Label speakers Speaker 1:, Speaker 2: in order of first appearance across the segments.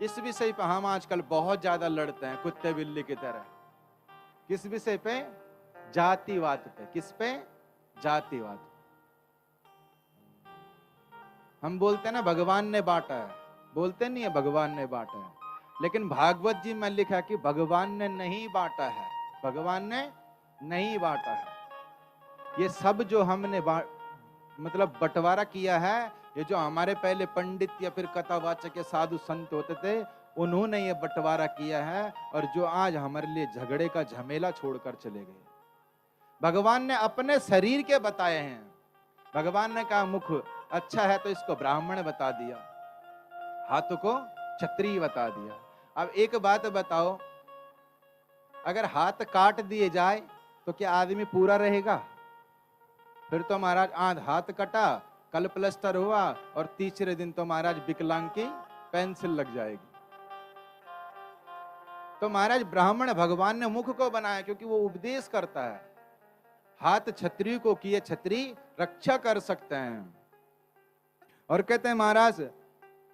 Speaker 1: इस विषय पर हम आजकल बहुत ज्यादा लड़ते हैं, कुत्ते बिल्ली की तरह। किस विषय पे? जातिवाद पे। किस पे? जातिवाद। हम बोलते हैं ना भगवान ने बांटा है, बोलते नहीं है भगवान ने बांटा है, लेकिन भागवत जी में लिखा कि भगवान ने नहीं बांटा है, भगवान ने नहीं बांटा है। ये सब जो हमने मतलब बंटवारा किया है, ये जो हमारे पहले पंडित या फिर कथावाचक या साधु संत होते थे, उन्होंने ये बंटवारा किया है, और जो आज हमारे लिए झगड़े का झमेला छोड़कर चले गए। भगवान ने अपने शरीर के बताए हैं। भगवान ने कहा मुख अच्छा है तो इसको ब्राह्मण बता दिया, हाथ को क्षत्रिय बता दिया। अब एक बात बताओ, अगर हाथ काट दिए जाए तो क्या आदमी पूरा रहेगा? फिर तो महाराज आज हाथ कटा, कल प्लास्टर हुआ, और तीसरे दिन तो महाराज विकलांग की पेंसिल लग जाएगी। तो महाराज ब्राह्मण भगवान ने मुख को बनाया क्योंकि वो उपदेश करता है। हाथ क्षत्रिय को किए क्षत्रिय रक्षा कर सकते हैं। और कहते हैं महाराज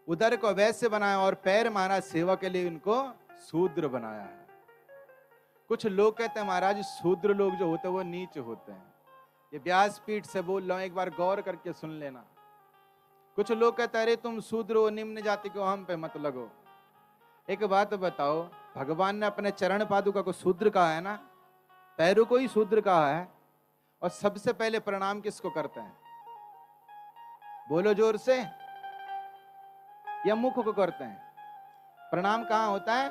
Speaker 1: उदर को वैश्य बनाया और पैर महाराज सेवा के लिए इनको शूद्र बनाया है। कुछ लोग कहते हैं महाराज शूद्र लोग जो होते हैं वो नीच होते हैं। ये व्यासपीठ से बोल रहा हूं, एक बार गौर करके सुन लेना। कुछ लोग कहते हैं अरे तुम शूद्र हो, निम्न जाति को, हम पे मत लगो। एक बात बताओ, भगवान ने अपने चरण पादुका को शूद्र कहा है ना, पैरों को ही शूद्र कहा है। और सबसे पहले प्रणाम किसको करते हैं? बोलो जोर से। या मुख को करते हैं? प्रणाम कहां होता है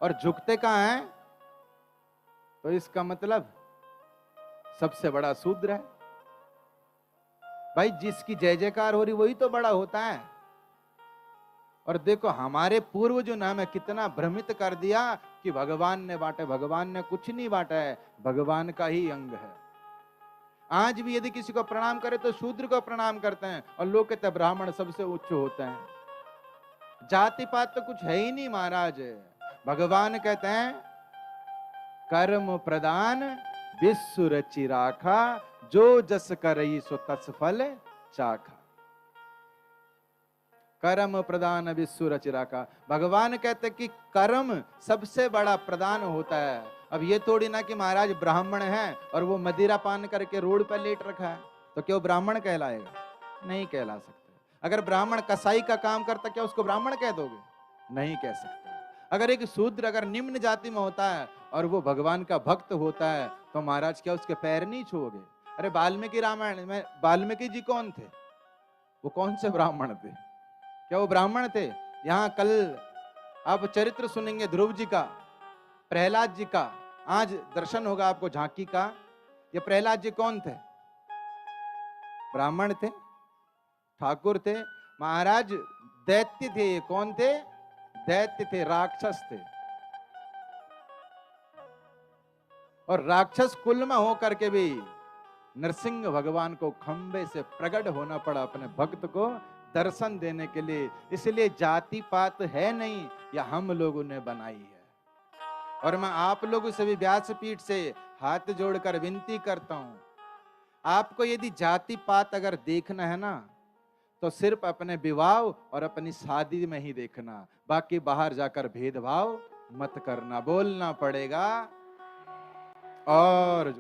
Speaker 1: और झुकते कहां हैं? तो इसका मतलब सबसे बड़ा शूद्र है भाई। जिसकी जय जयकार हो रही वही तो बड़ा होता है। और देखो हमारे पूर्व जो नाम है कितना भ्रमित कर दिया कि भगवान ने बांटे। भगवान ने कुछ नहीं बांटा है, भगवान का ही अंग है। आज भी यदि किसी को प्रणाम करे तो शूद्र को प्रणाम करते हैं, और लोग कहते हैं ब्राह्मण सबसे उच्च होते हैं। जाति पात तो कुछ है ही नहीं महाराज। भगवान कहते हैं कर्म प्रदान विश्व रचि राखा, जो जस करई सो तस फल चाखा। कर्म प्रदान विश्व रचि राखा। भगवान कहते कि कर्म सबसे बड़ा प्रदान होता है। अब ये थोड़ी ना कि महाराज ब्राह्मण है और वो मदिरा पान करके रोड पर लेट रखा है तो क्या वो ब्राह्मण कहलाएगा? नहीं कहला सकते। अगर ब्राह्मण कसाई का काम करता क्या उसको ब्राह्मण कह दोगे? नहीं कह सकते। अगर एक शूद्र अगर निम्न जाति में होता है और वो भगवान का भक्त होता है तो महाराज क्या उसके पैर नहीं छूओगे? अरे वाल्मीकि रामायण में वाल्मीकि जी कौन थे? वो कौन से ब्राह्मण थे? क्या वो ब्राह्मण थे? यहाँ कल आप चरित्र सुनेंगे ध्रुव जी का, प्रहलाद जी का, आज दर्शन होगा आपको झांकी का। ये प्रहलाद जी कौन थे? ब्राह्मण थे, ठाकुर थे महाराज, दैत्य थे। कौन थे? दैत्य थे, राक्षस थे। और राक्षस कुल में होकर के भी नरसिंह भगवान को खंबे से प्रकट होना पड़ा अपने भक्त को दर्शन देने के लिए। इसलिए जाति पात है नहीं, या हम लोगों ने बनाई है। और मैं आप लोगों से भी व्यासपीठ से हाथ जोड़कर विनती करता हूं, आपको यदि जाति पात अगर देखना है ना तो सिर्फ अपने विवाह और अपनी शादी में ही देखना, बाकी बाहर जाकर भेदभाव मत करना। बोलना पड़ेगा। और जो